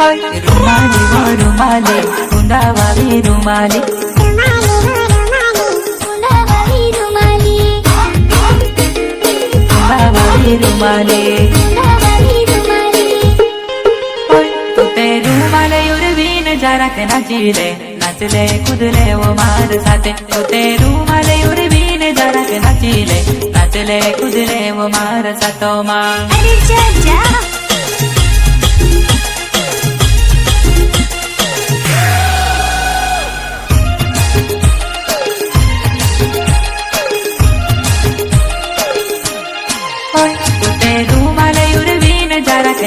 रुमाली वो रुमाली कुंदा वाली रुमाली रुमाले तू ते रुमाले उर्वीन जरा के नाचिले नाचले कुदले वो मार साथे तू ते रुमाले उर्वीन जरा के नाचिले नाचले कुदले वो मार साथो माँ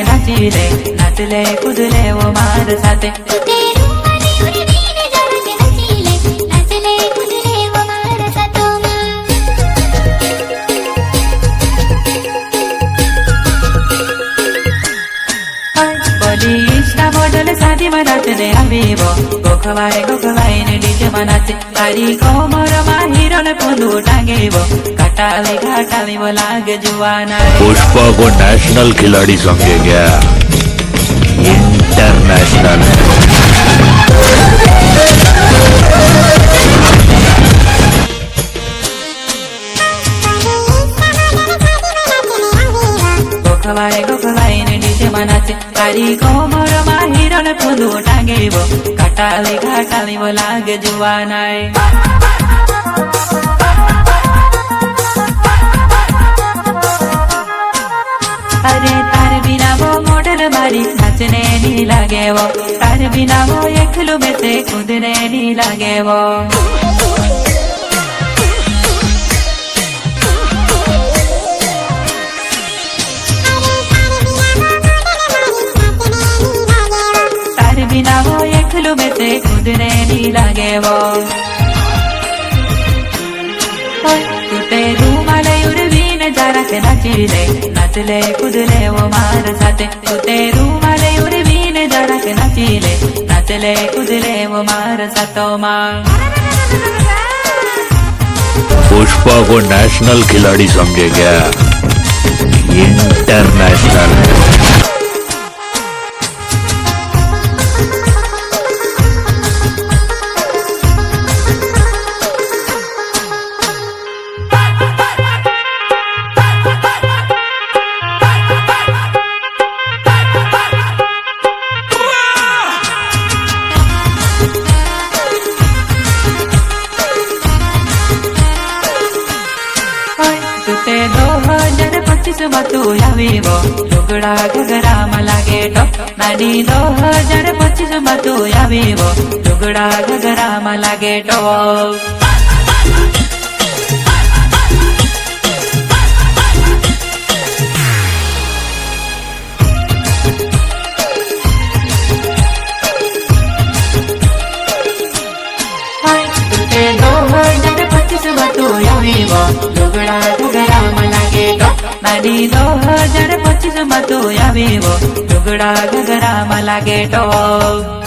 नाचिले नाचले कुदले वो मार साथे बोली इष्टा मॉडल शादी में नाचने आवीवो गोखवाई ने डीजे में नाचे तारी कोमर मा हीरो ने पोंदू टांगेवो घाटाली वो लागे जुआना पुष्पा को नेशनल खिलाड़ी समझे क्या इंटरनेशनल गोखवाई ने डीजे में नाचे तारी कोमर मा हीरो ने पोंदू टांगेवो घाटाली वो लागे जुआना अरे तार बिना वो मॉडल मारी नाचने नहीं लगे वो तार बिना वो एकलू में से कूदने नहीं लगे वो तार बिना वो एकलू में से कूदने नहीं लगे वो तूते रुमाले उर्वीन जरा के नाचिले नाचले कुदले वो मार साथे तूते रुमाले उर्वीन जरा के नाचिले नाचले कुदले वो मार साथो माँ पुष्पा को नेशनल खिलाड़ी समझे क्या इंटरनेशनल तूते 2025 मतू आवीवो लुगड़ा घगरा में लागे टॉप नानी 2025 मतू आवीवो लुगड़ा घगरा में लागे टॉप तूते 2025 मतू आवीवो लुगड़ा घगरा में लागे टॉप नानी 2025 मतू आवीवो लुगड़ा घगरा में लागे टॉप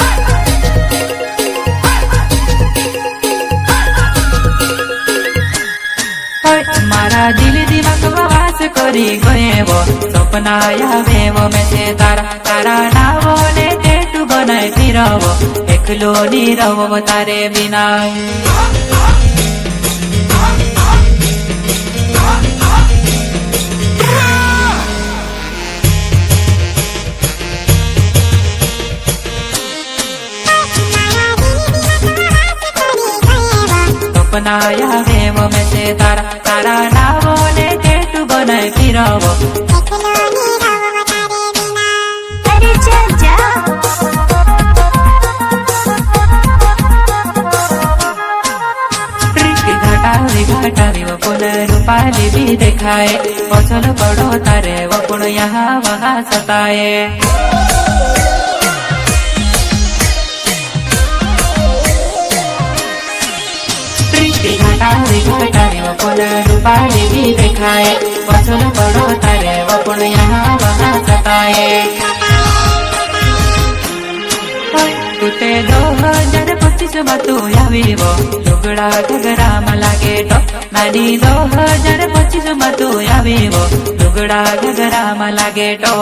मारा दिल दिमाग वास करी गए वो सपना आवे वो में से तारा नावो ले टेटू बनाए फिरवो एकलो नी रहो तारे बिना सपना आवे वो में से तारा नावो ले टेटू बनाए फिरवो घाटाली वो पुन रूपाली भी दिखाए पछल पड़ो तारे वो पुन यहाँ वहाँ सताए घाटाली वो पुन रूपाली भी दिखाए वसूल पड़ो तारे वो पण यहाँ वहाँ सताए तुते 2025 માં તું આવીવો લુગડા ઘગરામાં લાગે તો નાની 2025 માં તું આવીવો લુગડા ઘગરામાં લાગે તો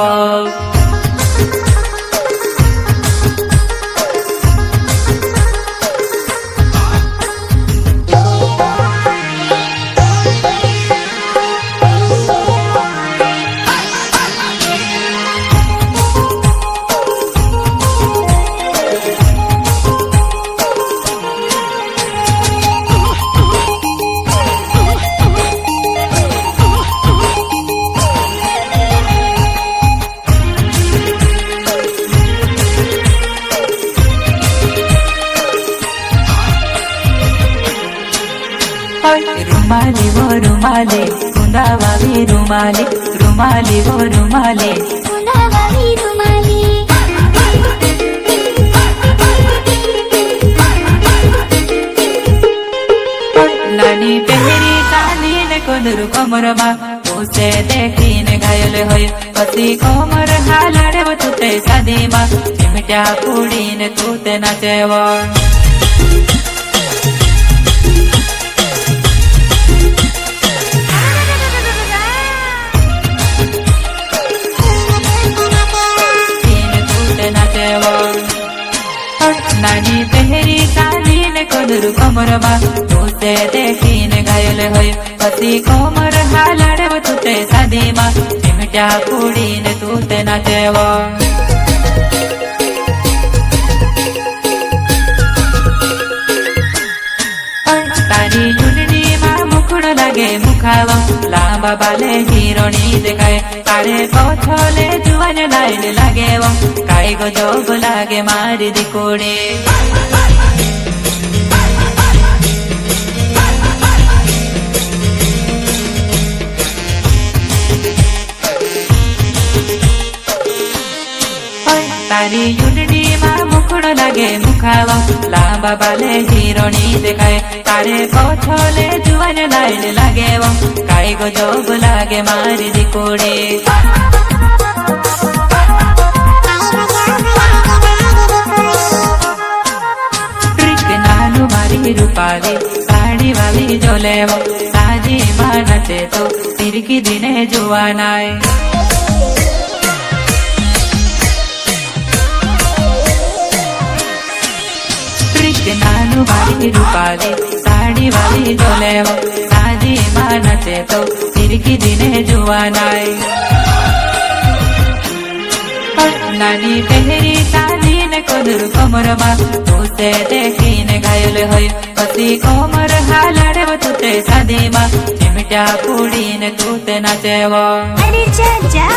रुमाली वो रुमाली कुंदावावी रुमाली रुमाली वो रुमाली कुंदावावी रुमाली नानी पहरी काली ने कोदरू कमरमा उसे देखी ने घायल होय पसी कोमर हालाड़े वो तुते शादी मा चिमटा पूड़ी ने तूते नाचेवो नानी पहरी काली ने कोदरू कमरमा उसे देखी ने घायल होय पसी कोमर हालाड़े वो तुते शादी मा चिमटा पूड़ी ने तूते नाचेवो तारी चूंटणी में मुखड़ो लागे मुखावा लांबा बाले हीरोनी देखाय तारे पोछोले जुवान लाइन लागे वो काई गो जोग लागे मारी दिकोड़े तारी चूंटणी में मुखड़ो लागे मुखावा लांबा बाले हीरोनी देखाय तारे पोछोले जुवान लाइन लागे वो काई गो जोग लागे मारी दिकोड़े ट्रिक नानु मारी रूपाली साड़ी वाली जो लेवो साजी मां नचे तो तिरकी दिने जुवानाय नानु वाली रूपाली साड़ी वाली जो लेवो साजी मां नचे तो तिरकी दिने जुवानाय नानी पहरी काली ने कोदरू कमरमा उसे देखी ने घायल होय पसी कोमर हालाड़े वो तुते शादी मा चिमटा पूड़ी ने तूते नाचेवो अरे जा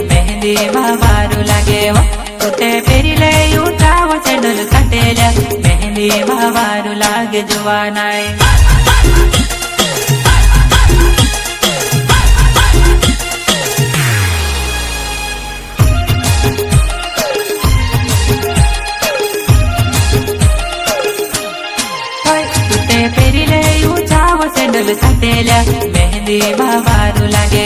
मेहंदी मारू लागे वो तुते पेरीले उठावो चेंडल कटेल्या मेहंदी मारू लागे जुवानाय तुते पेरीले उठावो चेंडल कटेल्या मेहंदी मारू लागे